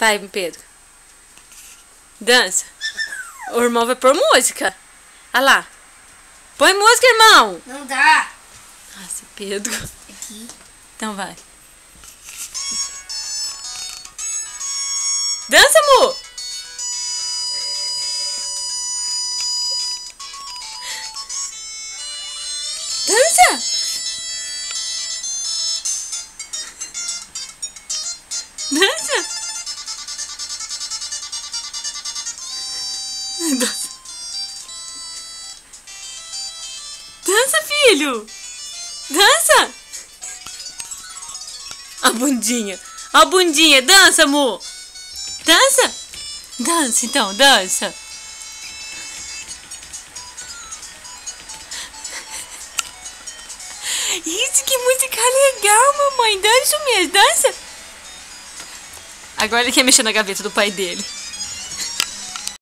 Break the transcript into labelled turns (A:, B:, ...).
A: Vai, Pedro. Dança. O irmão vai pôr música. Olha lá. Põe música, irmão.
B: Não dá.
A: Nossa, Pedro.
B: Aqui.
A: Então vai. Dança, amor. Dança. Dança. Dança. Dança, filho. Dança. A bundinha. A bundinha. Dança, amor. Dança. Dança, então. Dança. Isso, que música legal, mamãe. Dança mesmo. Dança. Agora ele quer mexer na gaveta do pai dele.